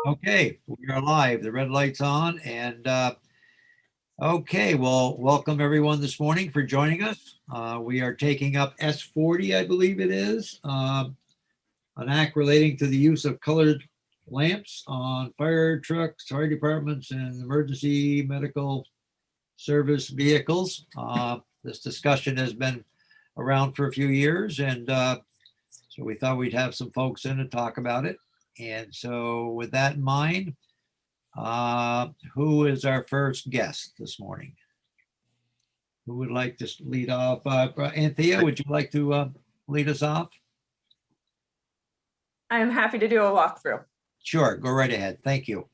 Okay, we are live. The red light's on and okay, well, welcome everyone this morning for joining us. We are taking up S40, I believe it is, an act relating to the use of colored lamps on fire trucks, fire departments, and emergency medical service vehicles. This discussion has been around for a few years, and so we thought we'd have some folks in to talk about it. And so with that in mind, who is our first guest this morning? Who would like to lead off? Anthea, would you like to lead us off? I'm happy to do a walkthrough. Sure, go right ahead. Thank you.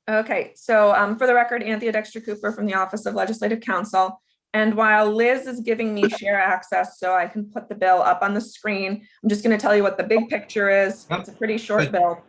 Okay, so for the record, Anthea Dexter Cooper from the Office of Legislative Counsel. And while Liz is giving me share access so I can put the bill up on the screen, I'm just going to tell you what the big picture is. Yep. It's a pretty short Good. bill.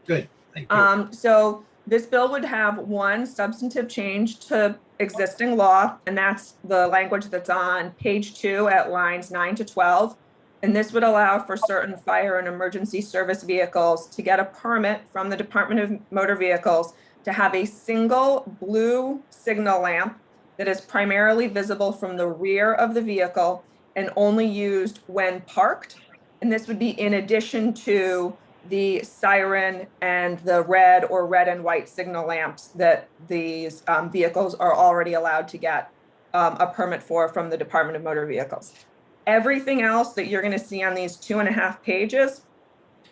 Good, thank you. So this bill would have one substantive change to existing law, and that's the language that's on page 2 at lines 9 to 12. And this would allow for certain fire and emergency service vehicles to get a permit from the Department of Motor Vehicles to have a single blue signal lamp that is primarily visible from the rear of the vehicle and only used when parked. And this would be in addition to the siren and the red or red and white signal lamps that these vehicles are already allowed to get a permit for from the Department of Motor Vehicles. Everything else that you're going to see on these 2.5 pages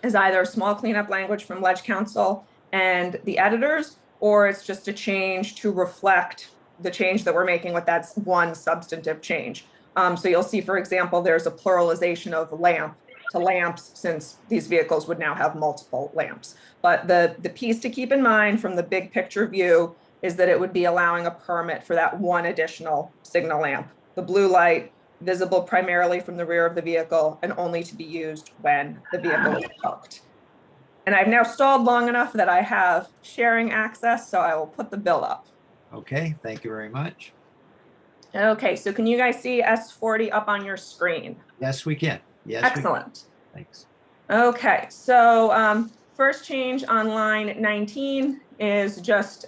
is either small cleanup language from Leg Counsel and the editors, or it's just a change to reflect the change that we're making with that one substantive change. So you'll see, for example, there's a pluralization of lamp to lamps, since these vehicles would now have multiple lamps. But the piece to keep in mind from the big picture view is that it would be allowing a permit for that one additional signal lamp, the blue light, visible primarily from the rear of the vehicle and only to be used when the vehicle is parked. And I've now stalled long enough that I have sharing access, so I will put the bill up. Okay, thank you very much. Okay, so can you guys see S40 up on your screen? Yes, we can. Yes. Excellent. Thanks. Okay, so first change on line 19 is just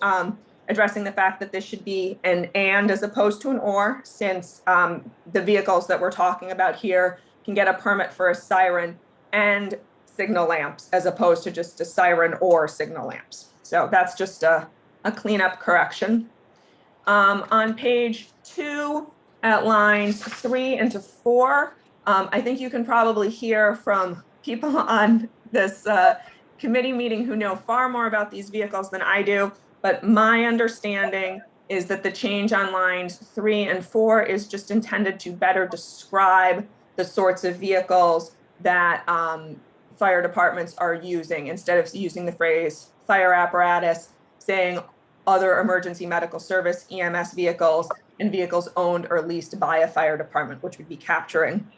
addressing the fact that this should be an and as opposed to an or, since the vehicles that we're talking about here can get a permit for a siren and signal lamps as opposed to just a siren or signal lamps. So that's just a cleanup correction. On page 2 at lines 3 and to 4, I think you can probably hear from people on this committee meeting who know far more about these vehicles than I do, but my understanding is that the change on lines 3 and 4 is just intended to better describe the sorts of vehicles that fire departments are using, instead of using the phrase fire apparatus, saying other emergency medical service, EMS vehicles, and vehicles owned or leased by a fire department, which would be capturing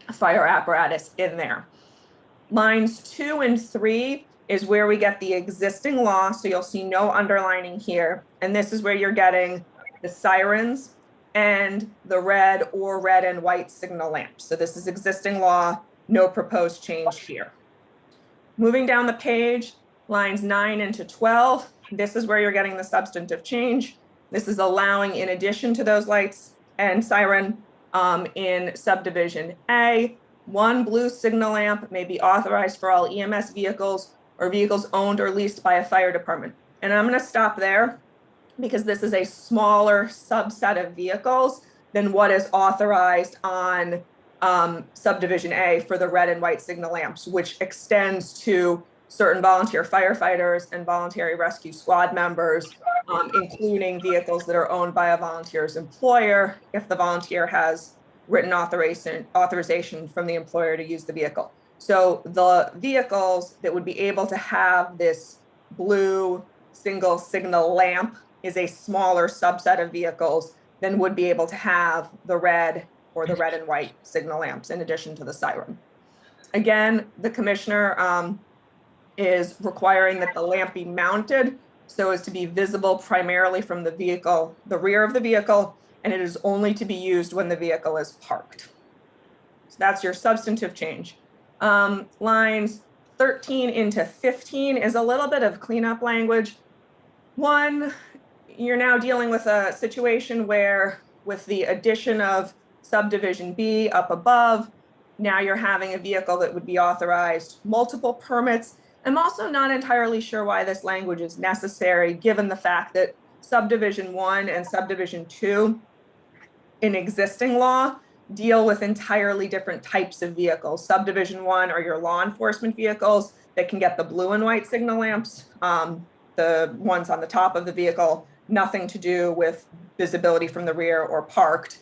a fire apparatus in there. Lines 2 and 3 is where we get the existing law, so you'll see no underlining here. And this is where you're getting the sirens and the red or red and white signal lamps. So this is existing law, no proposed change here. Moving down the page, lines 9 into 12, this is where you're getting the substantive change. This is allowing, in addition to those lights and siren, in subdivision A, one blue signal lamp may be authorized for all EMS vehicles or vehicles owned or leased by a fire department. And I'm going to stop there because this is a smaller subset of vehicles than what is authorized on subdivision A for the red and white signal lamps, which extends to certain volunteer firefighters and voluntary rescue squad members, including vehicles that are owned by a volunteer's employer if the volunteer has written authorization from the employer to use the vehicle. So the vehicles that would be able to have this blue single signal lamp is a smaller subset of vehicles than would be able to have the red or the red and white signal lamps in addition to the siren. Again, the commissioner is requiring that the lamp be mounted so as to be visible primarily from the vehicle, the rear of the vehicle, and it is only to be used when the vehicle is parked. So that's your substantive change. Lines 13 into 15 is a little bit of cleanup language. One, you're now dealing with a situation where with the addition of subdivision B up above, now you're having a vehicle that would be authorized multiple permits. I'm also not entirely sure why this language is necessary, given the fact that subdivision 1 and subdivision 2 in existing law deal with entirely different types of vehicles. Subdivision 1 are your law enforcement vehicles that can get the blue and white signal lamps. The ones on the top of the vehicle, nothing to do with visibility from the rear or parked.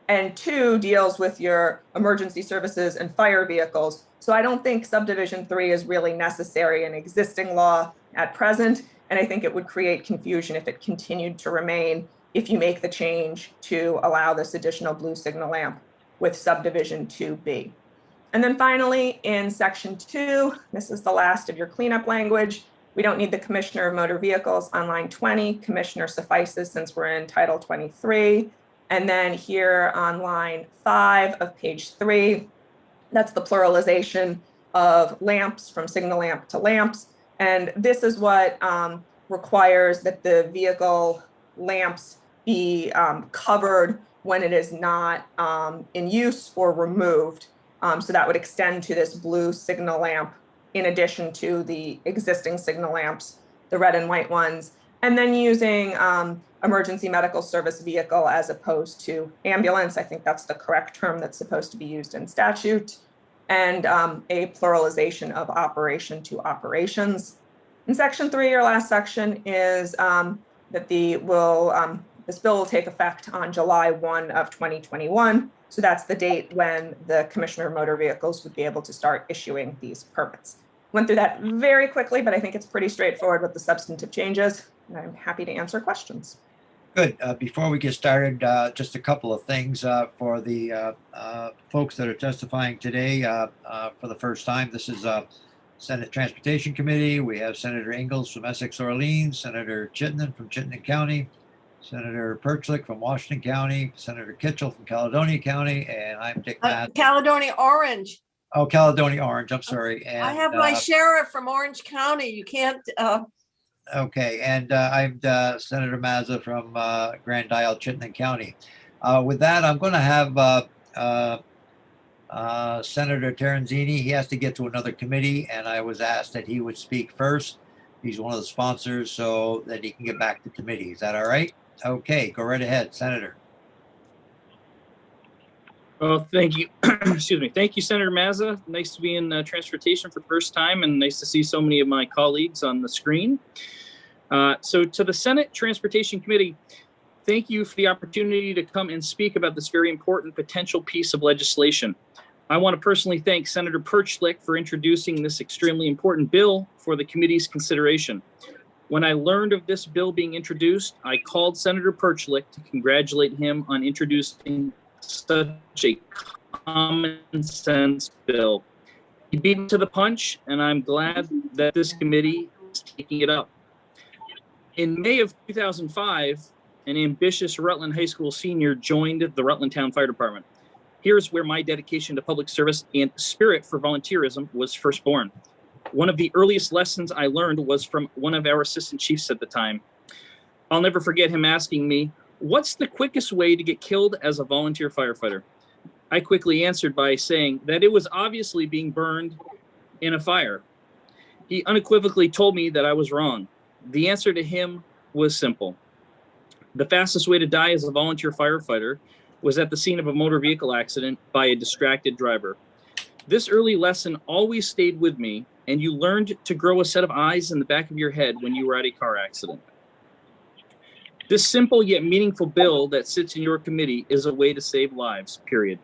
And 2 deals with your emergency services and fire vehicles. So I don't think subdivision 3 is really necessary in existing law at present. And I think it would create confusion if it continued to remain if you make the change to allow this additional blue signal lamp with subdivision 2B. And then finally, in section 2, this is the last of your cleanup language. We don't need the Commissioner of Motor Vehicles on line 20. Commissioner suffices since we're in Title 23. And then here on line 5 of page 3, that's the pluralization of lamps from signal lamp to lamps. And this is what requires that the vehicle lamps be covered when it is not in use or removed. So that would extend to this blue signal lamp in addition to the existing signal lamps, the red and white ones, and then using emergency medical service vehicle as opposed to ambulance. I think that's the correct term that's supposed to be used in statute, and a pluralization of operation to operations. In section 3, your last section is that this bill will take effect on July 1 of 2021. So that's the date when the Commissioner of Motor Vehicles would be able to start issuing these permits. Went through that very quickly, but I think it's pretty straightforward with the substantive changes. And I'm happy to answer questions. Good. Before we get started, just a couple of things for the folks that are testifying today for the first time. This is Senate Transportation Committee. We have Senator Ingalls from Essex Orleans, Senator Chittenden from Chittenden County, Senator Perchlik from Washington County, Senator Kitchell from Caledonia County, and I'm Dick Matt. Caledonia Orange. Oh, Caledonia Orange. I'm sorry. And I have my sheriff from Orange County. You can't. Okay, and I'm Senator Mazza from Grand Isle, Chittenden County. With that, I'm going to have Senator Terenzini. He has to get to another committee, and I was asked that he would speak first. He's one of the sponsors, so that he can get back to committee. Is that all right? Okay, go right ahead, Senator. Well, thank you. Excuse me. Thank you, Senator Mazza. Nice to be in transportation for the first time, and nice to see so many of my colleagues on the screen. So to the Senate Transportation Committee, thank you for the opportunity to come and speak about this very important potential piece of legislation. I want to personally thank Senator Perchlik for introducing this extremely important bill for the committee's consideration. When I learned of this bill being introduced, I called Senator Perchlik to congratulate him on introducing such a common sense bill. He beat me to the punch, and I'm glad that this committee is taking it up. In May of 2005, an ambitious Rutland High School senior joined the Rutland Town Fire Department. Here's where my dedication to public service and spirit for volunteerism was first born. One of the earliest lessons I learned was from one of our assistant chiefs at the time. I'll never forget him asking me, "What's the quickest way to get killed as a volunteer firefighter?" I quickly answered by saying that it was obviously being burned in a fire. He unequivocally told me that I was wrong. The answer to him was simple. The fastest way to die as a volunteer firefighter was at the scene of a motor vehicle accident by a distracted driver. This early lesson always stayed with me, and you learned to grow a set of eyes in the back of your head when you were at a car accident. This simple yet meaningful bill that sits in your committee is a way to save lives, period.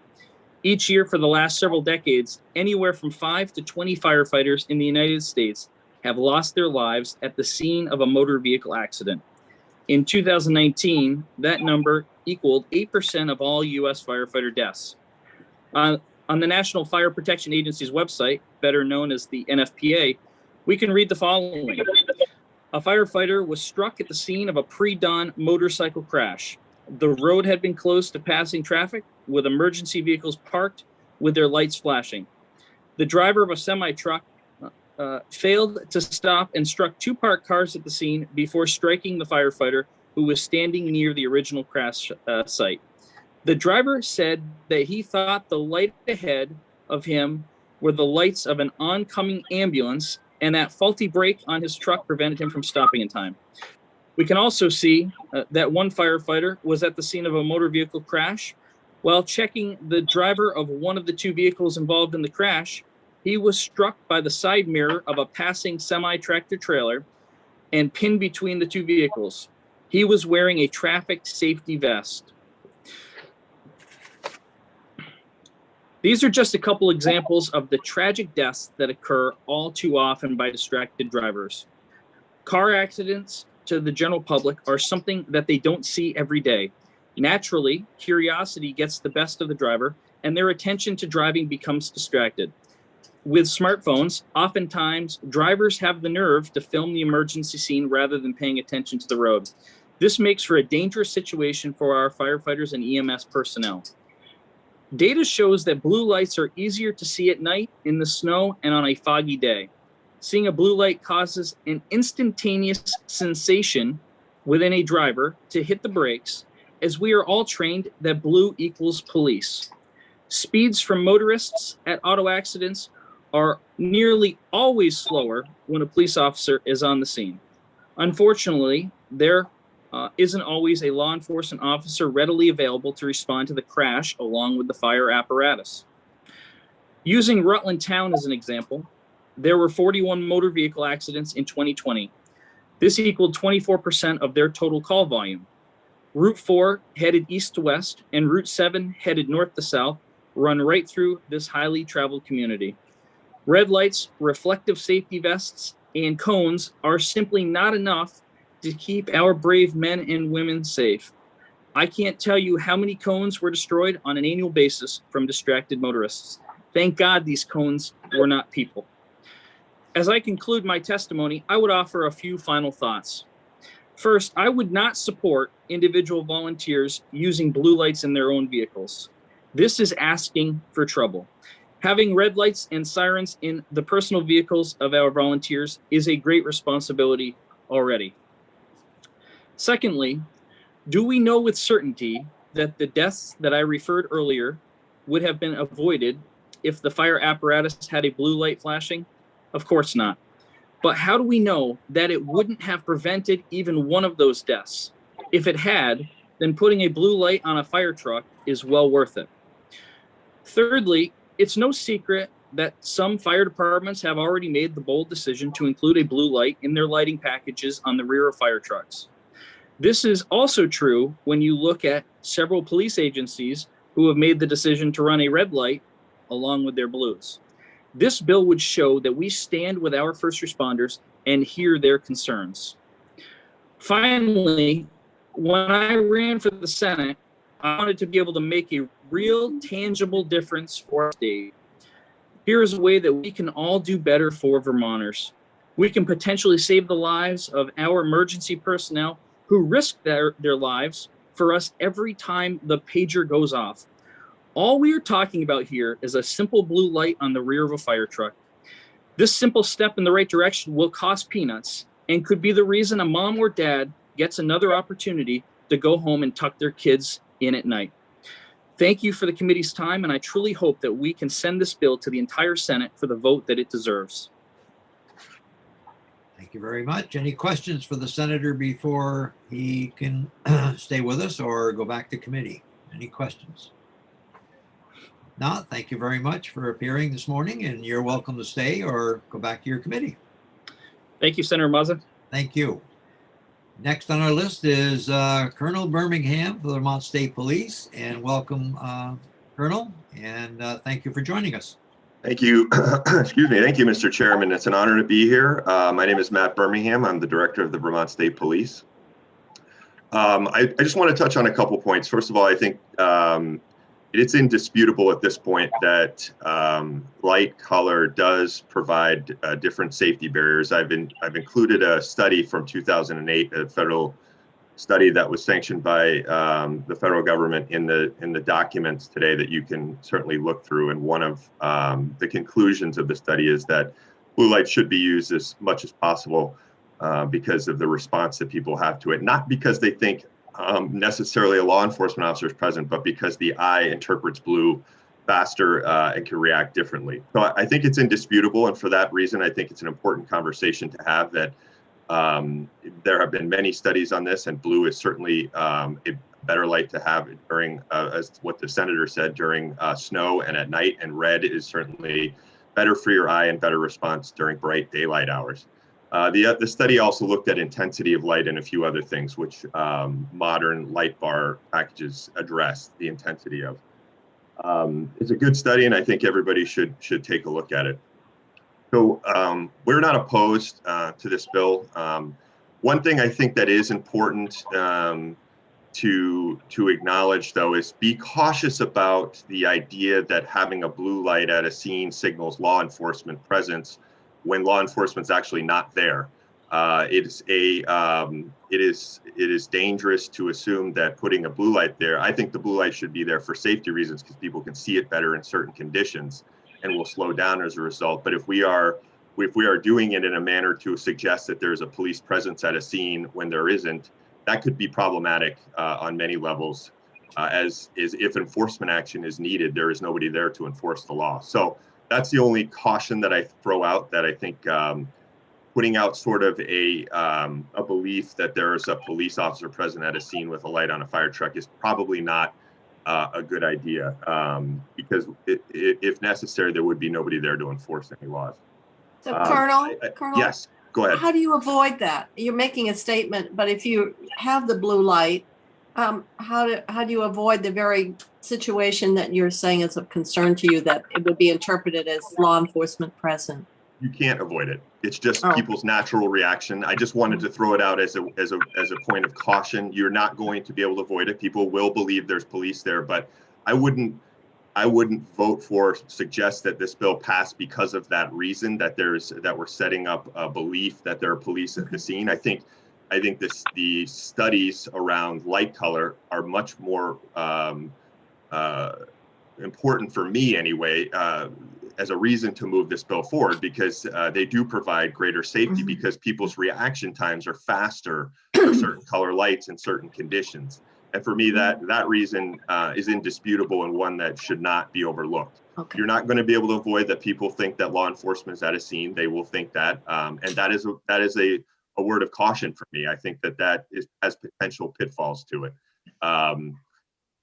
Each year for the last several decades, anywhere from 5 to 20 firefighters in the United States have lost their lives at the scene of a motor vehicle accident. In 2019, that number equaled 8% of all U.S. firefighter deaths. On the National Fire Protection Agency's website, better known as the NFPA, we can read the following. A firefighter was struck at the scene of a pre-dawn motorcycle crash. The road had been closed to passing traffic, with emergency vehicles parked with their lights flashing. The driver of a semi-truck failed to stop and struck two parked cars at the scene before striking the firefighter who was standing near the original crash site. The driver said that he thought the light ahead of him were the lights of an oncoming ambulance, and that faulty brake on his truck prevented him from stopping in time. We can also see that one firefighter was at the scene of a motor vehicle crash. While checking the driver of one of the two vehicles involved in the crash, he was struck by the side mirror of a passing semi-tractor trailer and pinned between the two vehicles. He was wearing a traffic safety vest. These are just a couple examples of the tragic deaths that occur all too often by distracted drivers. Car accidents to the general public are something that they don't see every day. Naturally, curiosity gets the best of the driver, and their attention to driving becomes distracted. With smartphones, oftentimes drivers have the nerve to film the emergency scene rather than paying attention to the road. This makes for a dangerous situation for our firefighters and EMS personnel. Data shows that blue lights are easier to see at night, in the snow, and on a foggy day. Seeing a blue light causes an instantaneous sensation within a driver to hit the brakes, as we are all trained that blue equals police. Speeds from motorists at auto accidents are nearly always slower when a police officer is on the scene. Unfortunately, there isn't always a law enforcement officer readily available to respond to the crash along with the fire apparatus. Using Rutland Town as an example, there were 41 motor vehicle accidents in 2020. This equaled 24% of their total call volume. Route 4 headed east to west and Route 7 headed north to south run right through this highly traveled community. Red lights, reflective safety vests, and cones are simply not enough to keep our brave men and women safe. I can't tell you how many cones were destroyed on an annual basis from distracted motorists. Thank God these cones were not people. As I conclude my testimony, I would offer a few final thoughts. First, I would not support individual volunteers using blue lights in their own vehicles. This is asking for trouble. Having red lights and sirens in the personal vehicles of our volunteers is a great responsibility already. Secondly, do we know with certainty that the deaths that I referred earlier would have been avoided if the fire apparatus had a blue light flashing? Of course not. But how do we know that it wouldn't have prevented even one of those deaths? If it had, then putting a blue light on a fire truck is well worth it. Thirdly, it's no secret that some fire departments have already made the bold decision to include a blue light in their lighting packages on the rear of fire trucks. This is also true when you look at several police agencies who have made the decision to run a red light along with their blues. This bill would show that we stand with our first responders and hear their concerns. Finally, when I ran for the Senate, I wanted to be able to make a real tangible difference for our state. Here is a way that we can all do better for Vermonters. We can potentially save the lives of our emergency personnel who risk their lives for us every time the pager goes off. All we are talking about here is a simple blue light on the rear of a fire truck. This simple step in the right direction will cost peanuts and could be the reason a mom or dad gets another opportunity to go home and tuck their kids in at night. Thank you for the committee's time, and I truly hope that we can send this bill to the entire Senate for the vote that it deserves. Thank you very much. Any questions for the senator before he can stay with us or go back to committee? Any questions? No, thank you very much for appearing this morning, and you're welcome to stay or go back to your committee. Thank you, Senator Mazza. Thank you. Next on our list is Colonel Birmingham for the Vermont State Police, and welcome, Colonel, and thank you for joining us. Thank you. Excuse me. Thank you, Mr. Chairman. It's an honor to be here. My name is Matt Birmingham. I'm the director of the Vermont State Police. I just want to touch on a couple points. First of all, I think it's indisputable at this point that light color does provide different safety barriers. I've included a study from 2008, a federal study that was sanctioned by the federal government in the documents today that you can certainly look through. And one of the conclusions of the study is that blue light should be used as much as possible because of the response that people have to it. Not because they think necessarily a law enforcement officer is present, but because the eye interprets blue faster and can react differently. So I think it's indisputable, and for that reason, I think it's an important conversation to have. That there have been many studies on this, and blue is certainly a better light to have during, as what the senator said, during snow and at night, and red is certainly better for your eye and better response during bright daylight hours. The study also looked at intensity of light and a few other things, which modern light bar packages address the intensity of. It's a good study, and I think everybody should take a look at it. So we're not opposed to this bill. One thing I think that is important to acknowledge, though, is be cautious about the idea that having a blue light at a scene signals law enforcement presence when law enforcement's actually not there. It is dangerous to assume that putting a blue light there. I think the blue light should be there for safety reasons because people can see it better in certain conditions and will slow down as a result. But if we are doing it in a manner to suggest that there's a police presence at a scene when there isn't, that could be problematic on many levels. As is, if enforcement action is needed, there is nobody there to enforce the law. So that's the only caution that I throw out, that I think putting out sort of a belief that there's a police officer present at a scene with a light on a fire truck is probably not a good idea, because if necessary, there would be nobody there to enforce any laws. So Colonel, Yes, go ahead. how do you avoid that? You're making a statement, but if you have the blue light, how do you avoid the very situation that you're saying is of concern to you, that it would be interpreted as law enforcement present? You can't avoid it. It's just people's natural reaction. I just wanted to throw it out as a point of caution. You're not going to be able to avoid it. People will believe there's police there, but I wouldn't vote for, suggest that this bill passed because of that reason, that we're setting up a belief that there are police at the scene. I think the studies around light color are much more important for me anyway, as a reason to move this bill forward, because they do provide greater safety because people's reaction times are faster for certain color lights in certain conditions. And for me, that reason is indisputable and one that should not be overlooked. Okay. You're not going to be able to avoid that people think that law enforcement is at a scene. They will think that, and that is a word of caution for me. I think that has potential pitfalls to it.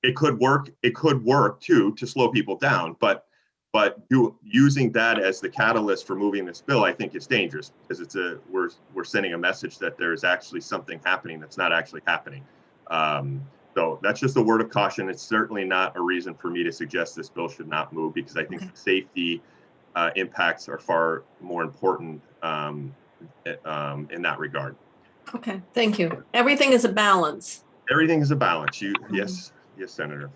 It could work. It could work too to slow people down, but using that as the catalyst for moving this bill, I think is dangerous, because we're sending a message that there's actually something happening that's not actually happening. So that's just a word of caution. It's certainly not a reason for me to suggest this bill should not move, because I think the safety impacts are far more important in that regard. Okay, thank you. Everything is a balance. Everything is a balance. Yes, Senator.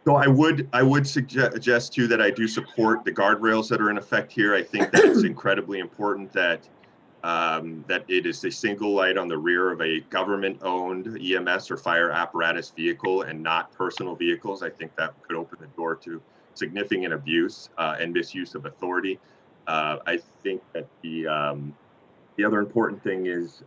So I would suggest too that I do support the guardrails that are in effect here. I think that it's incredibly important that it is a single light on the rear of a government-owned EMS or fire apparatus vehicle and not personal vehicles. I think that could open the door to significant abuse and misuse of authority. I think that the other important thing is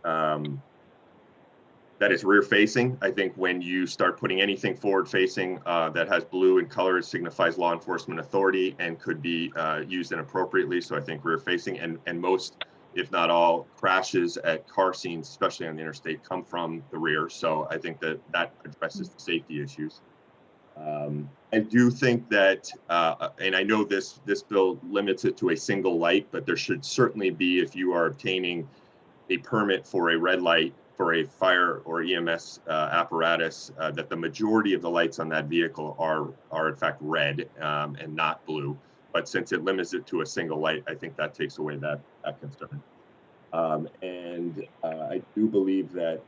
that it's rear-facing. I think when you start putting anything forward-facing that has blue in color, it signifies law enforcement authority and could be used inappropriately. So I think rear-facing, and most, if not all, crashes at car scenes, especially on the interstate, come from the rear. So I think that addresses the safety issues. I do think that, and I know this bill limits it to a single light, but there should certainly be, if you are obtaining a permit for a red light for a fire or EMS apparatus, that the majority of the lights on that vehicle are in fact red and not blue. But since it limits it to a single light, I think that takes away that concern. And I do believe that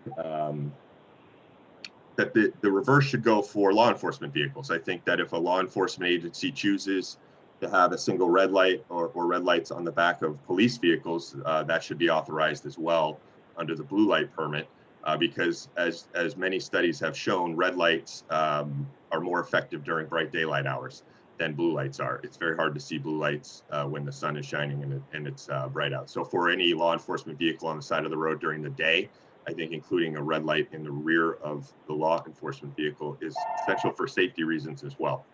that the reverse should go for law enforcement vehicles. I think that if a law enforcement agency chooses to have a single red light or red lights on the back of police vehicles, that should be authorized as well under the blue light permit, because as many studies have shown, red lights are more effective during bright daylight hours. than blue lights are. It's very hard to see blue lights when the sun is shining and it's bright out. So for any law enforcement vehicle on the side of the road during the day, I think including a red light in the rear of the law enforcement vehicle is essential for safety reasons as well.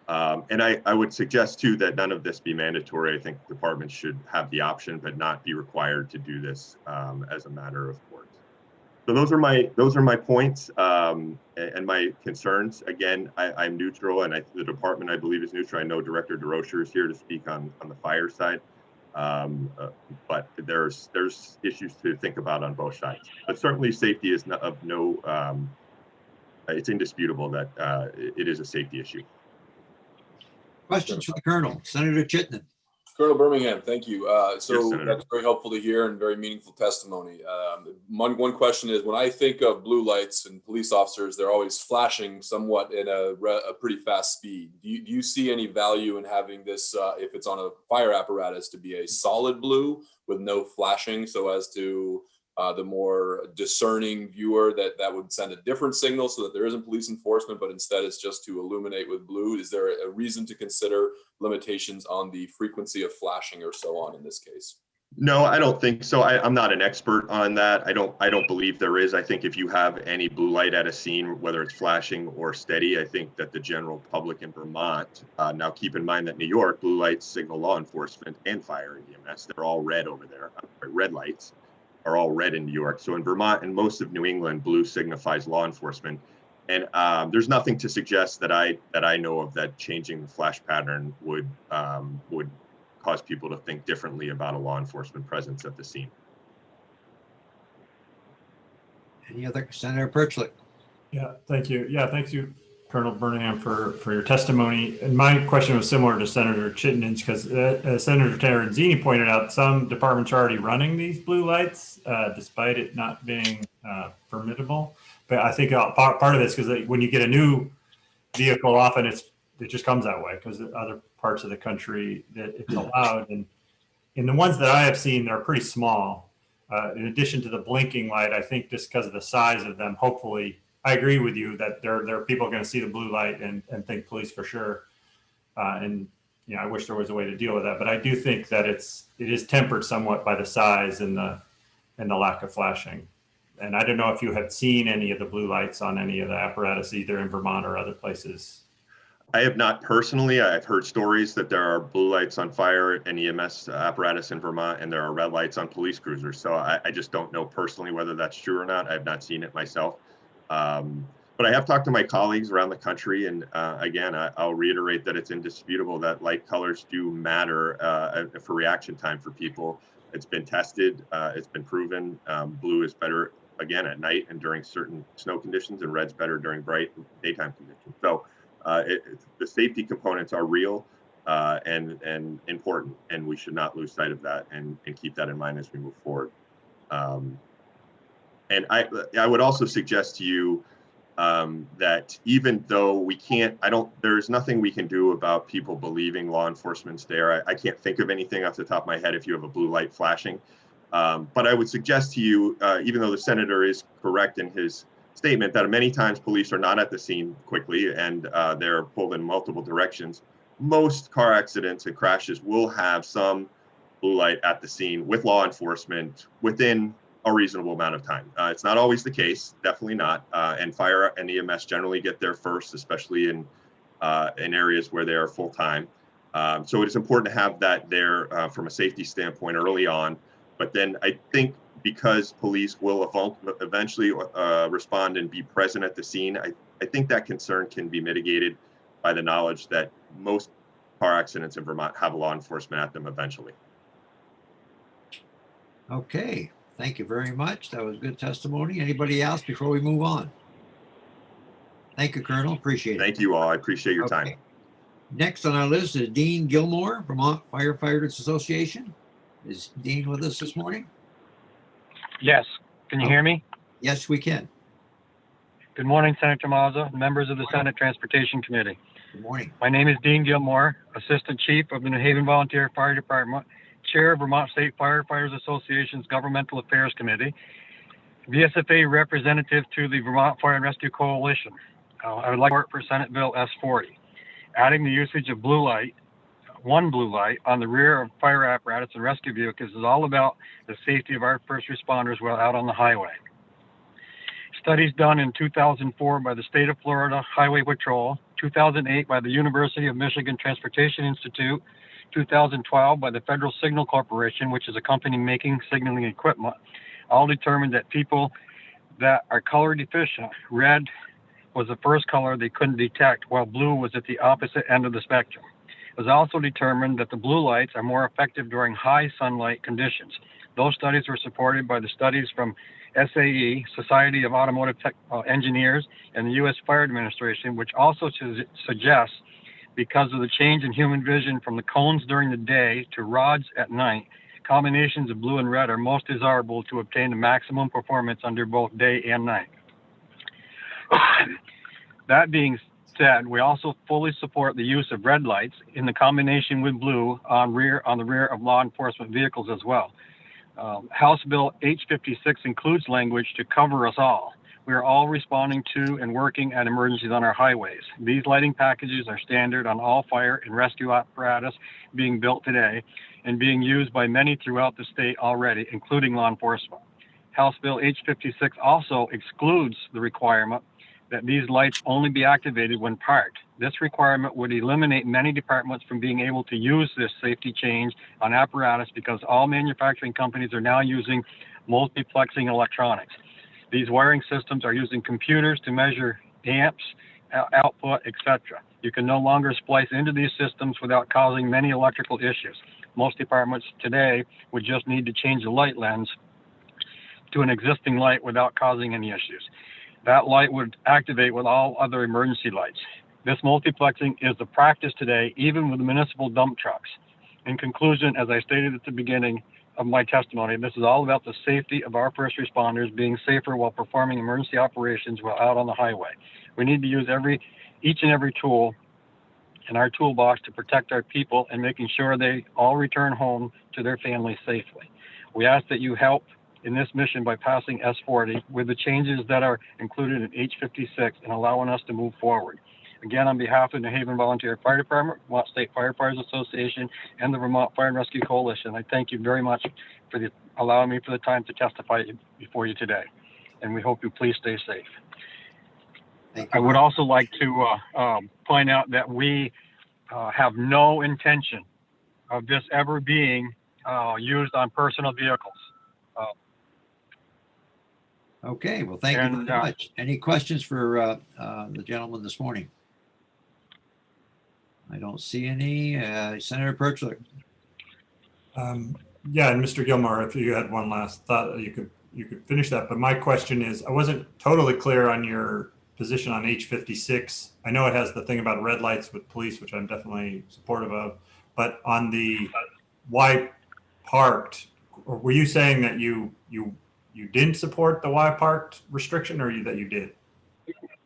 And I would suggest too that none of this be mandatory. I think departments should have the option, but not be required to do this as a matter of course. So those are my points and my concerns. Again, I'm neutral, and the department I believe is neutral. I know Director DeRocher is here to speak on the fire side, but there's issues to think about on both sides. But certainly, safety is of no. It's indisputable that it is a safety issue. Questions for the Colonel. Senator Chittenden. Colonel Birmingham, thank you. So Yes, Senator. that's very helpful to hear and very meaningful testimony. One question is, when I think of blue lights and police officers, they're always flashing somewhat at a pretty fast speed. Do you see any value in having this, if it's on a fire apparatus, to be a solid blue with no flashing, so as to the more discerning viewer that would send a different signal so that there isn't police enforcement, but instead it's just to illuminate with blue? Is there a reason to consider limitations on the frequency of flashing or so on in this case? No, I don't think so. I'm not an expert on that. I don't believe there is. I think if you have any blue light at a scene, whether it's flashing or steady, I think that the general public in Vermont, now keep in mind that New York, blue lights signal law enforcement and fire and EMS. They're all red over there. Red lights are all red in New York. So in Vermont and most of New England, blue signifies law enforcement. And there's nothing to suggest that I know of that changing the flash pattern would cause people to think differently about a law enforcement presence at the scene. Any other? Senator Perchlik. Yeah, thank you. Yeah, thank you, Colonel Birmingham, for your testimony. And my question was similar to Senator Chittenden's, because Senator Terenzini pointed out some departments are already running these blue lights, despite it not being formidable. But I think part of this, because when you get a new vehicle, often it just comes that way, because other parts of the country that it's allowed. And in the ones that I have seen, they're pretty small. In addition to the blinking light, I think just because of the size of them, hopefully, I agree with you that there are people going to see the blue light and think police for sure. And I wish there was a way to deal with that. But I do think that it is tempered somewhat by the size and the lack of flashing. And I don't know if you have seen any of the blue lights on any of the apparatus, either in Vermont or other places. I have not personally. I've heard stories that there are blue lights on fire and EMS apparatus in Vermont, and there are red lights on police cruisers. So I just don't know personally whether that's true or not. I have not seen it myself. But I have talked to my colleagues around the country, and again, I'll reiterate that it's indisputable that light colors do matter for reaction time for people. It's been tested. It's been proven. Blue is better, again, at night and during certain snow conditions, and red's better during bright daytime conditions. So the safety components are real and important, and we should not lose sight of that and keep that in mind as we move forward. And I would also suggest to you that even though we can't, there's nothing we can do about people believing law enforcement's there. I can't think of anything off the top of my head if you have a blue light flashing. But I would suggest to you, even though the senator is correct in his statement that many times police are not at the scene quickly and they're pulled in multiple directions, most car accidents and crashes will have some blue light at the scene with law enforcement within a reasonable amount of time. It's not always the case, definitely not. And fire and EMS generally get there first, especially in areas where they are full time. So it is important to have that there from a safety standpoint early on. But then I think because police will eventually respond and be present at the scene, I think that concern can be mitigated by the knowledge that most car accidents in Vermont have law enforcement at them eventually. Okay, thank you very much. That was good testimony. Anybody else before we move on? Thank you, Colonel. Appreciate it. Thank you all. I appreciate your time. Next on our list is Dean Gilmore, Vermont Firefighters Association. Is Dean with us this morning? Yes. Can you hear me? Yes, we can. Good morning, Senator Mazza, members of the Senate Transportation Committee. Good morning. My name is Dean Gilmore, Assistant Chief of the New Haven Volunteer Fire Department, Chair of Vermont State Firefighters Association's Governmental Affairs Committee, VSFA representative to the Vermont Fire and Rescue Coalition. I would like to work for Senate Bill S40. Adding the usage of blue light, one blue light on the rear of fire apparatus and rescue vehicles is all about the safety of our first responders while out on the highway. Studies done in 2004 by the State of Florida Highway Patrol, 2008 by the University of Michigan Transportation Institute, 2012 by the Federal Signal Corporation, which is a company making signaling equipment, all determined that people that are color deficient, red was the first color they couldn't detect, while blue was at the opposite end of the spectrum. It was also determined that the blue lights are more effective during high sunlight conditions. Those studies were supported by the studies from SAE, Society of Automotive Engineers, and the U.S. Fire Administration, which also suggests, because of the change in human vision from the cones during the day to rods at night, combinations of blue and red are most desirable to obtain the maximum performance under both day and night. That being said, we also fully support the use of red lights in the combination with blue on the rear of law enforcement vehicles as well. House Bill H56 includes language to cover us all. We are all responding to and working at emergencies on our highways. These lighting packages are standard on all fire and rescue apparatus being built today and being used by many throughout the state already, including law enforcement. House Bill H56 also excludes the requirement that these lights only be activated when parked. This requirement would eliminate many departments from being able to use this safety change on apparatus because all manufacturing companies are now using multiplexing electronics. These wiring systems are using computers to measure amps, output, etc. You can no longer splice into these systems without causing many electrical issues. Most departments today would just need to change the light lens to an existing light without causing any issues. That light would activate with all other emergency lights. This multiplexing is the practice today, even with municipal dump trucks. In conclusion, as I stated at the beginning of my testimony, this is all about the safety of our first responders being safer while performing emergency operations while out on the highway. We need to use each and every tool in our toolbox to protect our people and making sure they all return home to their families safely. We ask that you help in this mission by passing S40 with the changes that are included in H56 and allowing us to move forward. Again, on behalf of the New Haven Volunteer Fire Department, Vermont State Firefighters Association, and the Vermont Fire and Rescue Coalition, I thank you very much for allowing me for the time to testify before you today. And we hope you please stay safe. I would also like to point out that we have no intention of this ever being used on personal vehicles. Okay, well, thank you very much. Any questions for the gentleman this morning? I don't see any. Senator Perchler. Yeah, and Mr. Gilmore, if you had one last thought, you could finish that. But my question is, I wasn't totally clear on your position on H56. I know it has the thing about red lights with police, which I'm definitely supportive of. But on the why parked, were you saying that you didn't support the why parked restriction, or that you did?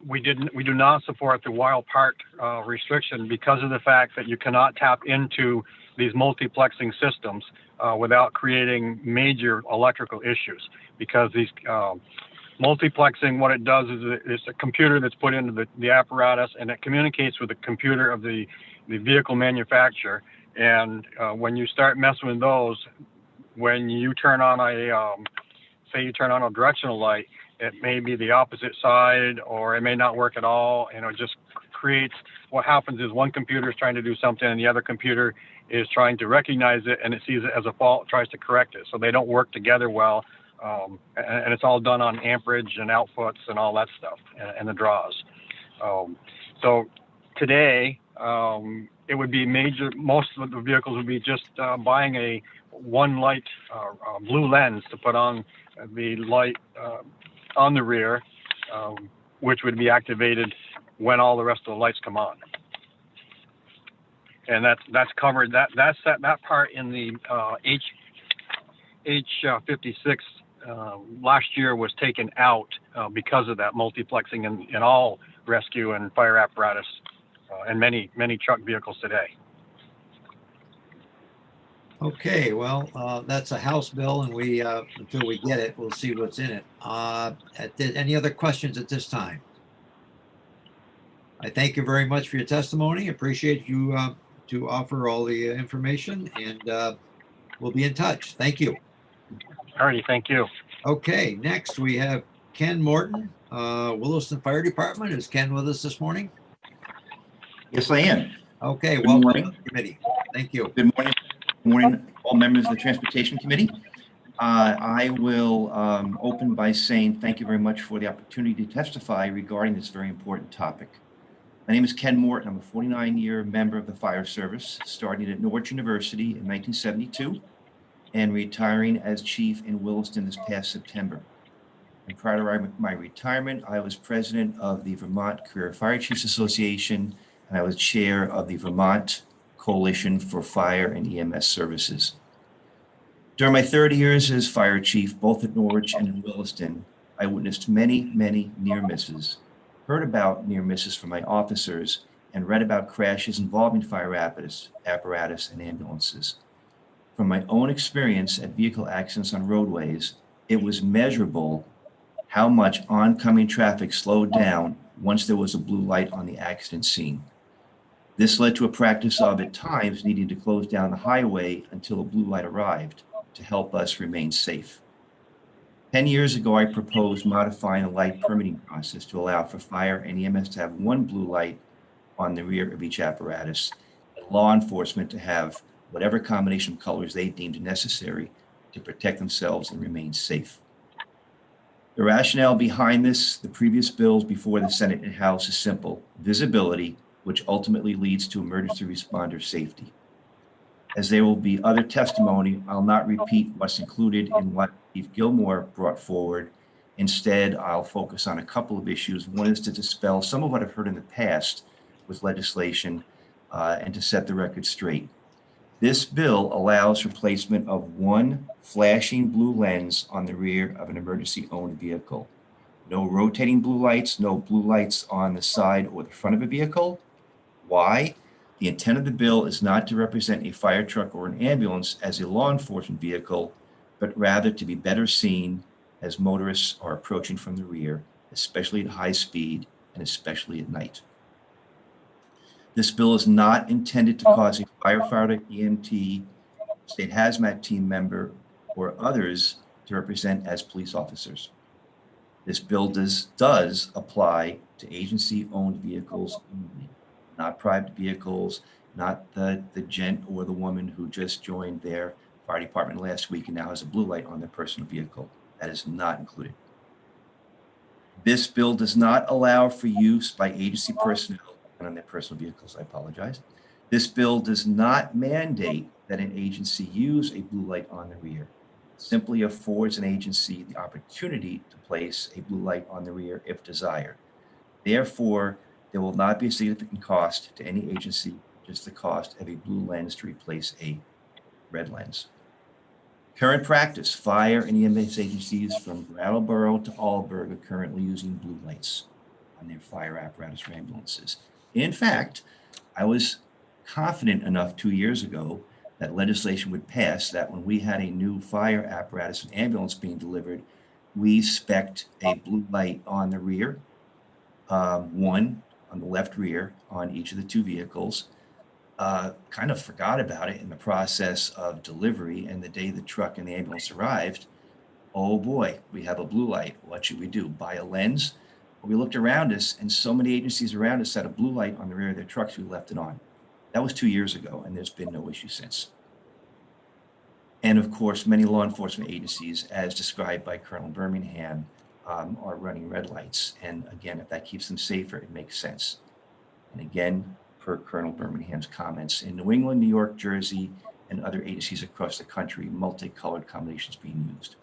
We do not support the while parked restriction because of the fact that you cannot tap into these multiplexing systems without creating major electrical issues. Because these multiplexing, what it does is it's a computer that's put into the apparatus, and it communicates with the computer of the vehicle manufacturer. And when you start messing with those, when you turn on say you turn on a directional light, it may be the opposite side, or it may not work at all, and it just creates, what happens is one computer is trying to do something and the other computer is trying to recognize it, and it sees it as a fault, tries to correct it. So they don't work together well, and it's all done on amperage and outputs and all that stuff, and the draws. So today, it would be most of the vehicles would be just buying a one light blue lens to put on the light on the rear, which would be activated when all the rest of the lights come on. And that's covered. That part in the H56 last year was taken out because of that multiplexing in all rescue and fire apparatus and many truck vehicles today. Okay, well, that's a House bill, and we until we get it, we'll see what's in it. Any other questions at this time? I thank you very much for your testimony. Appreciate you to offer all the information, and we'll be in touch. Thank you. All righty, thank you. Okay, next we have Ken Morton, Williston Fire Department. Is Ken with us this morning? Yes, I am. Okay, Good welcome morning. to the committee. Thank you. Good morning. Good morning, all members of the Transportation Committee. I will open by saying thank you very much for the opportunity to testify regarding this very important topic. My name is Ken Morton. I'm a 49-year member of the Fire Service, starting at Norwich University in 1972 and retiring as chief in Williston this past September. And prior to my retirement, I was president of the Vermont Career Fire Chiefs Association, and I was chair of the Vermont Coalition for Fire and EMS Services. During my 30 years as fire chief, both at Norwich and in Williston, I witnessed many, many near misses, heard about near misses from my officers, and read about crashes involving fire apparatus and ambulances. From my own experience at vehicle accidents on roadways, it was measurable how much oncoming traffic slowed down once there was a blue light on the accident scene. This led to a practice of, at times, needing to close down the highway until a blue light arrived to help us remain safe. 10 years ago, I proposed modifying the light permitting process to allow for fire and EMS to have one blue light on the rear of each apparatus, and law enforcement to have whatever combination of colors they deemed necessary to protect themselves and remain safe. The rationale behind the previous bills before the Senate and House is simple: visibility, which ultimately leads to emergency responder safety. As there will be other testimony, I'll not repeat what's included in what Chief Gilmore brought forward. Instead, I'll focus on a couple of issues. One is to dispel some of what I've heard in the past with legislation and to set the record straight. This bill allows for placement of one flashing blue lens on the rear of an emergency-owned vehicle. No rotating blue lights, no blue lights on the side or the front of a vehicle. Why? The intent of the bill is not to represent a fire truck or an ambulance as a law enforcement vehicle, but rather to be better seen as motorists are approaching from the rear, especially at high speed and especially at night. This bill is not intended to cause a firefighter, EMT, state hazmat team member, or others to represent as police officers. This bill does apply to agency-owned vehicles only, not private vehicles, not the gent or the woman who just joined their fire department last week and now has a blue light on their personal vehicle. That is not included. This bill does not allow for use by agency personnel on their personal vehicles. I apologize. This bill does not mandate that an agency use a blue light on the rear. It simply affords an agency the opportunity to place a blue light on the rear if desired. Therefore, there will not be a significant cost to any agency, just the cost of a blue lens to replace a red lens. Current practice: fire and EMS agencies from Brattleboro to Allberg are currently using blue lights on their fire apparatus or ambulances. In fact, I was confident enough 2 years ago that legislation would pass that when we had a new fire apparatus and ambulance being delivered, we spec'd a blue light on the rear, one on the left rear on each of the two vehicles. Kind of forgot about it in the process of delivery, and the day the truck and the ambulance arrived, oh boy, we have a blue light. What should we do? Buy a lens? We looked around us, and so many agencies around us had a blue light on the rear of their trucks. We left it on. That was 2 years ago, and there's been no issue since. And of course, many law enforcement agencies, as described by Colonel Birmingham, are running red lights. And again, if that keeps them safer, it makes sense. And again, per Colonel Birmingham's comments, in New England, New York, Jersey, and other agencies across the country, multicolored combinations being used.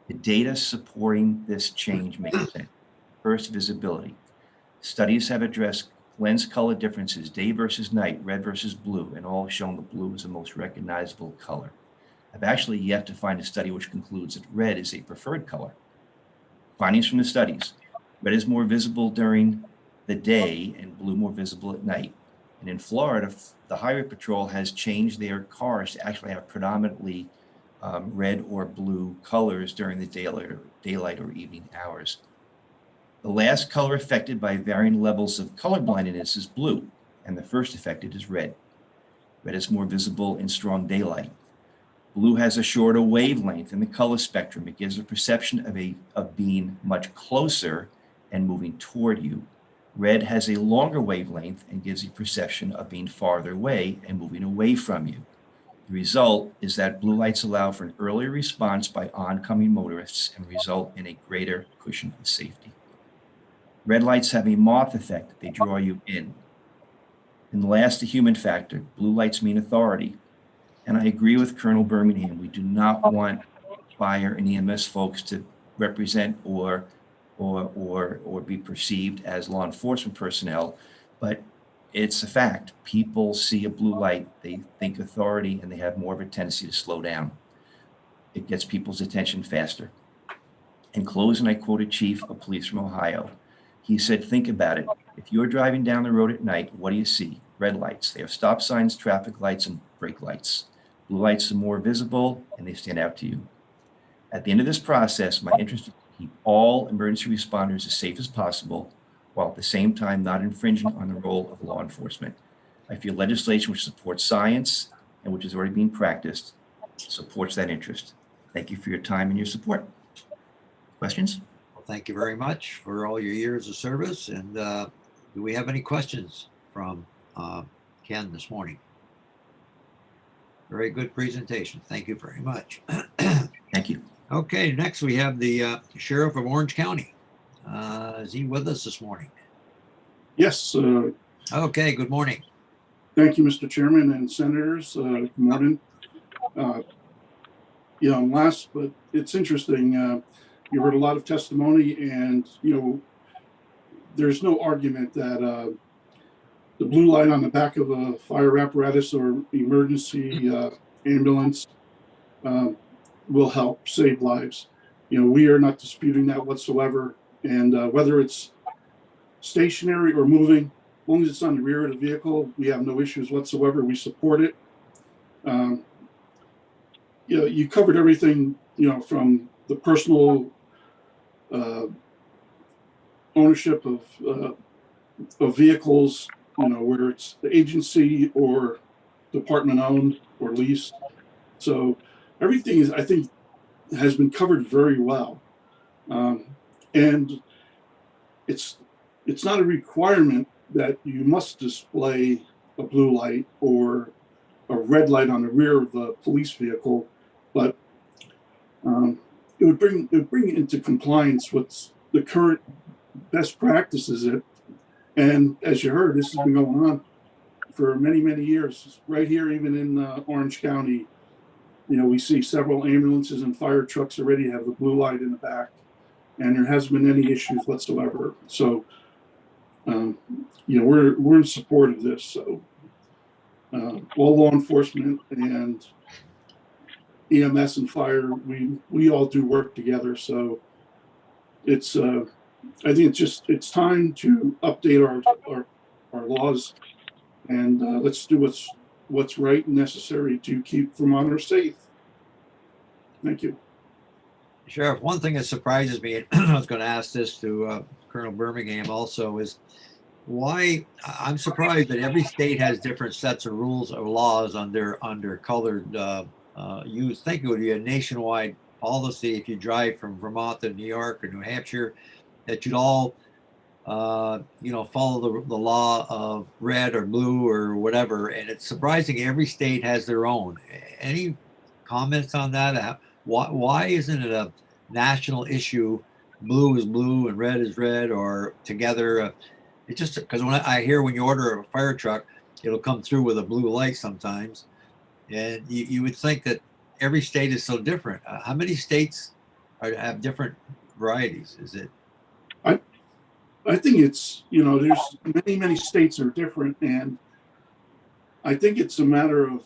The data supporting this change makes sense. First, visibility. Studies have addressed lens color differences, day versus night, red versus blue, and all shown the blue is the most recognizable color. I've actually yet to find a study which concludes that red is a preferred color. Findings from the studies: red is more visible during the day and blue more visible at night. And in Florida, the Highway Patrol has changed their cars to actually have predominantly red or blue colors during the daylight or evening hours. The last color affected by varying levels of color blindness is blue, and the first affected is red. Red is more visible in strong daylight. Blue has a shorter wavelength in the color spectrum. It gives a perception of being much closer and moving toward you. Red has a longer wavelength and gives a perception of being farther away and moving away from you. The result is that blue lights allow for an earlier response by oncoming motorists and result in a greater cushion of safety. Red lights have a moth effect. They draw you in. And last, the human factor. Blue lights mean authority. And I agree with Colonel Birmingham. We do not want fire and EMS folks to represent or be perceived as law enforcement personnel, but it's a fact. People see a blue light, they think authority, and they have more of a tendency to slow down. It gets people's attention faster. In closing, I quote a chief of police from Ohio. He said, think about it. If you're driving down the road at night, what do you see? Red lights. They have stop signs, traffic lights, and brake lights. Blue lights are more visible, and they stand out to you. At the end of this process, my interest is to keep all emergency responders as safe as possible, while at the same time not infringing on the role of law enforcement. I feel legislation which supports science and which is already being practiced supports that interest. Thank you for your time and your support. Questions? Well, thank you very much for all your years of service. And do we have any questions from Ken this morning? Very good presentation. Thank you very much. Thank you. Okay, next we have the Sheriff of Orange County. Is he with us this morning? Yes. Okay, good morning. Thank you, Mr. Chairman and Senators. Good morning. Last, but it's interesting. You heard a lot of testimony, and there's no argument that the blue light on the back of a fire apparatus or emergency ambulance will help save lives. We are not disputing that whatsoever. And whether it's stationary or moving, as long as it's on the rear of the vehicle, we have no issues whatsoever. We support it. You covered everything, from the personal ownership of vehicles, whether it's the agency or department owned or leased. So everything I think, has been covered very well. And it's not a requirement that you must display a blue light or a red light on the rear of the police vehicle, but it would bring into compliance what's the current best practices. And as you heard, this has been going on for many, many years. Right here, even in Orange County, we see several ambulances and fire trucks already have the blue light in the back, and there hasn't been any issues whatsoever. So, we're in support of this. So, all law enforcement and EMS and fire, we all do work together. So, it's I think it's time to update our laws, and let's do what's right and necessary to keep Vermonters safe. Thank you. Sheriff, one thing that surprises me, and I was going to ask this to Colonel Birmingham also, is why I'm surprised that every state has different sets of rules or laws under colored use. I think it would be a nationwide policy if you drive from Vermont to New York or New Hampshire, that you'd all follow the law of red or blue or whatever. And it's surprising every state has their own. Any comments on that? Why isn't it a national issue? Blue is blue and red is red, or together. It's just because when I hear when you order a fire truck, it'll come through with a blue light sometimes. And you would think that every state is so different. How many states have different varieties? Is it? I think it's, there's many states are different. And I think it's a matter of,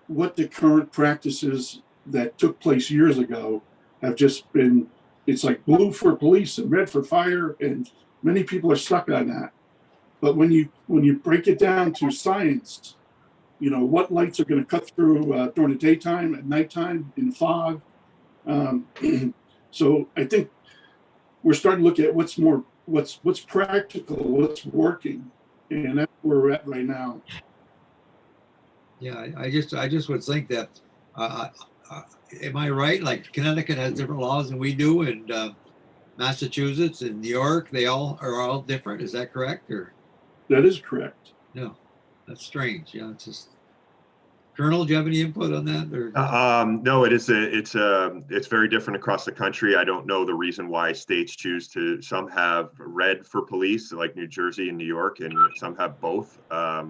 what the current practices that took place years ago have just been. It's like blue for police and red for fire, and many people are stuck on that. But when you break it down to science, what lights are going to cut through during the daytime, at nighttime, in fog. So I think we're starting to look at what's practical, what's working, and that's where we're at right now. Yeah, I just would think that, am I right? Like Connecticut has different laws than we do, and Massachusetts and New York, they all are all different. Is that correct? Or That is correct. no? That's strange. Yeah, it's just. Colonel, do you have any input on that? Or No, it's very different across the country. I don't know the reason why states choose to. Some have red for police, like New Jersey and New York, and some have both. I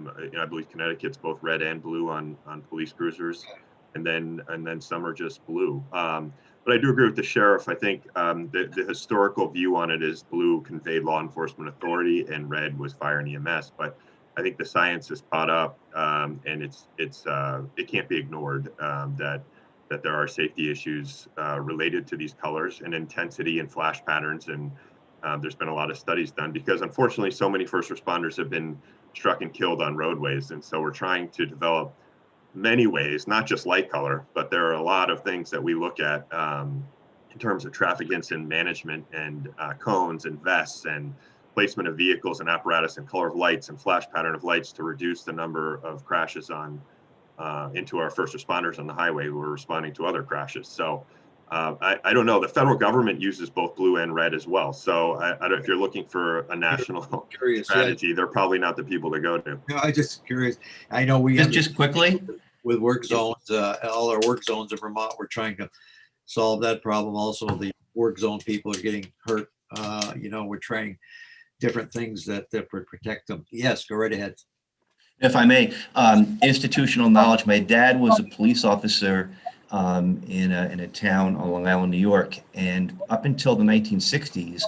believe Connecticut's both red and blue on police cruisers, and then some are just blue. But I do agree with the sheriff. I think the historical view on it is blue conveyed law enforcement authority, and red was fire and EMS. But I think the science has caught up, and it can't be ignored that there are safety issues related to these colors and intensity and flash patterns. And there's been a lot of studies done because unfortunately so many first responders have been struck and killed on roadways. And so we're trying to develop many ways, not just light color, but there are a lot of things that we look at in terms of traffic incident management and cones and vests and placement of vehicles and apparatus and color of lights and flash pattern of lights to reduce the number of crashes on into our first responders on the highway who are responding to other crashes. So I don't know. The federal government uses both blue and red as well. So I don't, if you're looooking for a national strategy, yeah, they're probably not the people to go to. No, I'm just curious. I know we just quickly with work zones, all our work zones in Vermont, we're trying to solve that problem. Also, the work zone people are getting hurt. We're trying different things that would protect them. Yes, go right ahead. If I may, institutional knowledge. My dad was a police officer in a town on Long Island, New York, and up until the 1960s,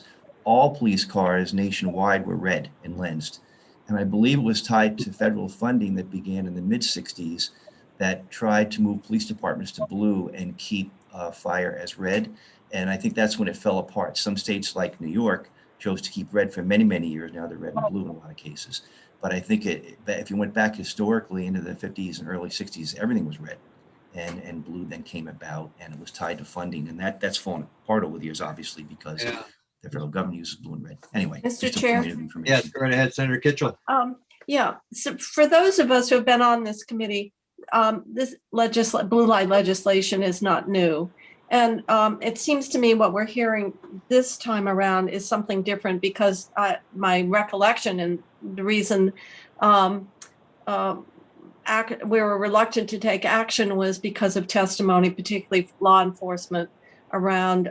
all police cars nationwide were red and lensed. And I believe it was tied to federal funding that began in the mid-60s that tried to move police departments to blue and keep fire as red. And I think that's when it fell apart. Some states like New York chose to keep red for many, many years. Now they're red and blue in a lot of cases. But I think if you went back historically into the 50s and early 60s, everything was red, and blue then came about, and it was tied to funding. And that's fallen apart over the years, obviously, because the federal government uses blue and red. Anyway, Mr. Chair. Yes, go right ahead, Senator Kitchell. Yeah, so for those of us who have been on this committee, this blue light legislation is not new. And it seems to me what we're hearing this time around is something different because my recollection and the reason we were reluctant to take action was because of testimony, particularly law enforcement, around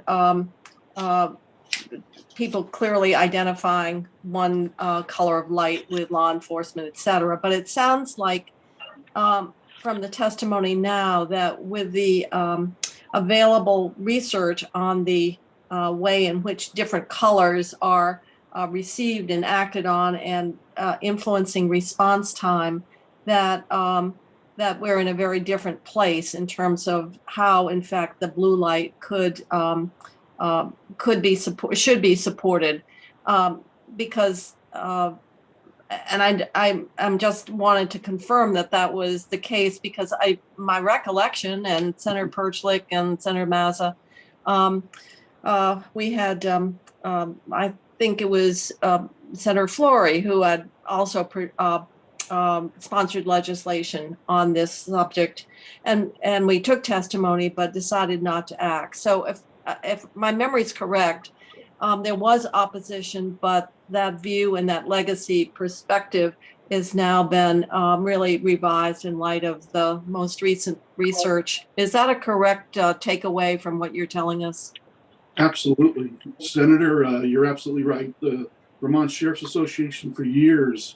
people clearly identifying one color of light with law enforcement, et cetera. But it sounds like from the testimony now that with the available research on the way in which different colors are received and acted on and influencing response time, that we're in a very different place in terms of how, in fact, the blue light should be supported, because and I'm just wanted to confirm that was the case, because my recollection, and Senator Perchlik and Senator Mazza, we had I think it was Senator Flory who had also sponsored legislation on this subject, and we took testimony but decided not to act. So if my memory is correct, there was opposition, but that view and that legacy perspective has now been really revised in light of the most recent research. Is that a correct takeaway from what you're telling us? Absolutely. Senator, you're absolutely right. The Vermont Sheriff's Association for years,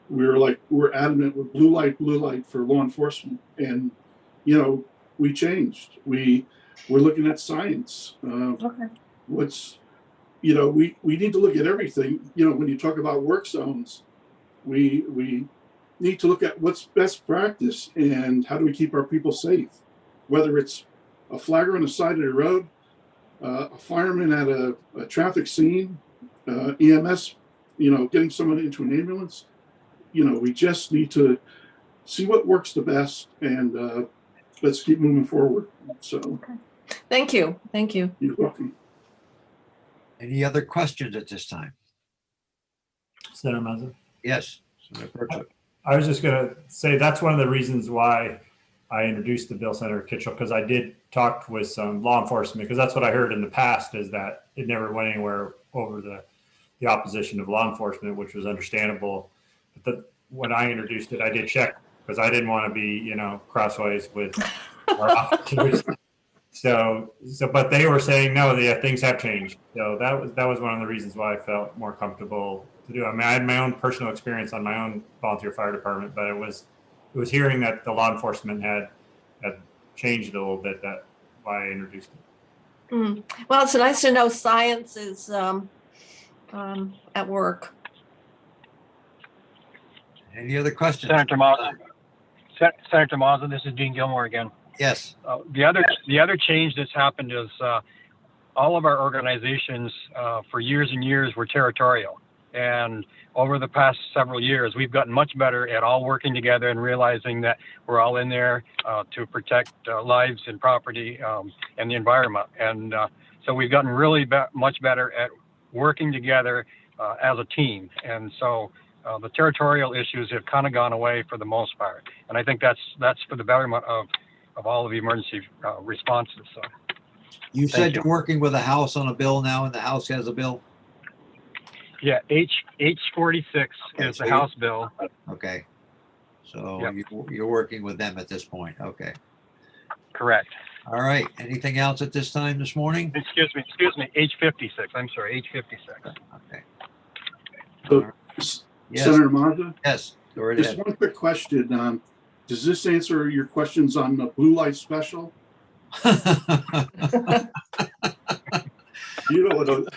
we're adamant with blue light for law enforcement. And, we changed. We're looking at science. Okay. We need to look at everything. When you talk about work zones, we need to look at what's best practice and how do we keep our people safe, whether it's a flagger on the side of the road, a fireman at a traffic scene, EMS, getting someone into an ambulance. We just need to see what works the best, and let's keep moving forward. So, okay. Thank you. You're welcome. Any other questions at this time? Senator Mazza? Yes. Senator Perchuk. I was just going to say that's one of the reasons why I introduced the bill, Senator Kitchell, because I did talk with some law enforcement, because that's what I heard in the past, is that it never went anywhere over the opposition of law enforcement, which was understandable. But when I introduced it, I did check, because I didn't want to be, crossways with our officers. But they were saying, no, things have changed. So that was one of the reasons why I felt more comfortable to do. I mean, I had my own personal experience on my own volunteer fire department, but it was hearing that the law enforcement had changed a little bit, that why I introduced it. Well, it's nice to know science is at work. Any other questions? Senator Mazza, this is Dean Gilmore again. Yes. The other change that's happened is all of our organizations for years and years were territorial. And over the past several years, we've gotten much better at all working together and realizing that we're all in there to protect lives and property and the environment. And so we've gotten really much better at working together as a team. And so the territorial issues have kind of gone away for the most part. And I think that's for the betterment of all of the emergency responses. So You said you're working with the House on a bill now, and the House has a bill? yeah, H46 is so the House bill. Okay. So Yep. you're working with them at this point. Okay. Correct. All right. Anything else at this time this morning? Excuse me, H56. I'm sorry, H56. Okay. So, Yes. Senator Mazza, Yes. Go right just ahead. one quick question. Does this answer your questions on the blue light special? You know what?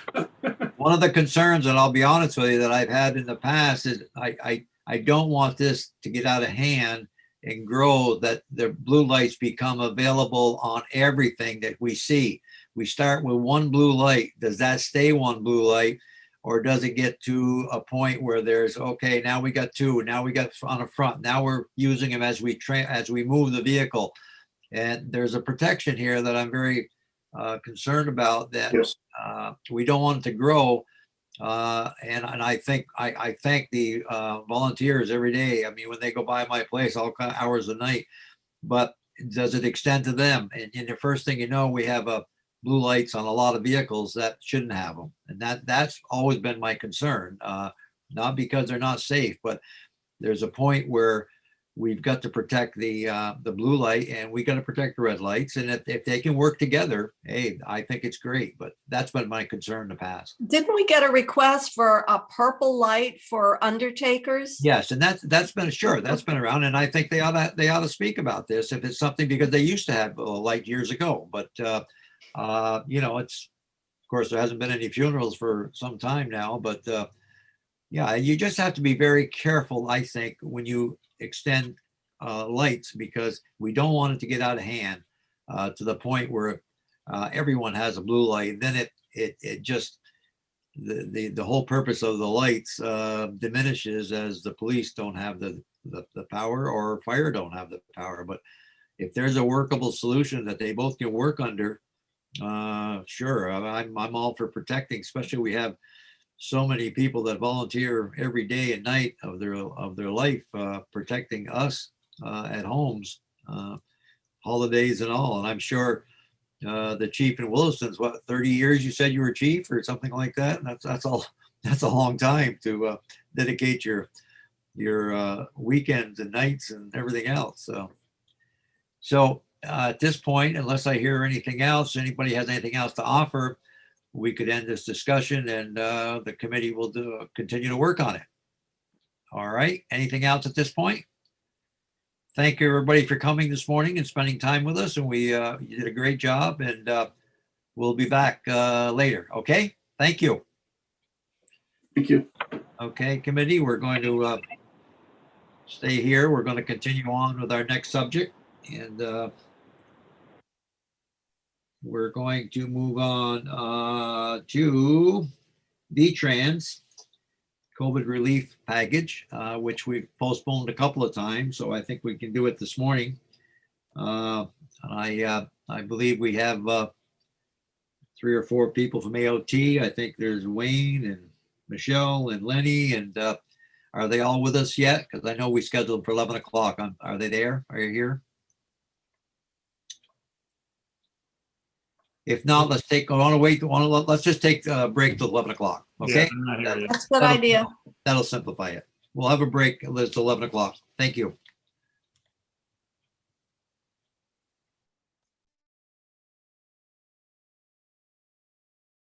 One of the concerns, and I'll be honest with you, that I've had in the past is I don't want this to get out of hand and grow, that the blue lights become available on everything that we see. We start with one blue light. Does that stay one blue light? Or does it get to a point where there's, okay, now we got two, now we got on the front, now we're using them as we move the vehicle. And there's a protection here that I'm very concerned about, that Yes. we don't want it to grow. And I think I thank the volunteers every day. I mean, when they go by my place all hours of the night, but does it extend to them? And the first thing you know, we have blue lights on a lot of vehicles that shouldn't have them. And that's always been my concern, not because they're not safe, but there's a point where we've got to protect the blue light, and we got to protect the red lights. And if they can work together, hey, I think it's great. But that's been my concern in the past. Didn't we get a request for a purple light for undertakers? Yes, and that's been around, and I think they ought to speak about this if it's something, because they used to have a light years ago. But it's, of course, there hasn't been any funerals for some time now. But yeah, you just have to be very careful, I think, when you extend lights, because we don't want it to get out of hand to the point where everyone has a blue light. Then it just, the whole purpose of the lights diminishes, as the police don't have the power, or fire don't have the power. But if there's a workable solution that they both can work under, sure, I'm all for protecting. Especially, we have so many people that volunteer every day and night of their life, protecting us at homes, holidays and all. And I'm sure the chief in Williston's, what, 30 years you said you were chief or something like that? And that's a long time to dedicate your weekends and nights and everything else. So at this point, unless I hear anything else, anybody has anything else to offer, we could end this discussion, and the committee will continue to work on it. All right. Anything else at this point? Thank you, everybody, for coming this morning and spending time with us. And you did a great job, and we'll be back later. Okay. Thank you. Thank you. Okay, committee, we're going to stay here. We're going to continue on with our next subject, and we're going to move on to V-Trans COVID relief package, which we've postponed a couple of times. So I think we can do it this morning. I believe we have 3 or 4 people from AOT. I think there's Wayne and Michelle and Lenny. And are they all with us yet? Because I know we scheduled them for 11 o'clock. Are they there? Are you here? If not, let's just take a break till 11 o'clock. Yeah, Okay? I'm not here yet. That's a good idea. That'll simplify it. We'll have a break. It's 11 o'clock. Thank you.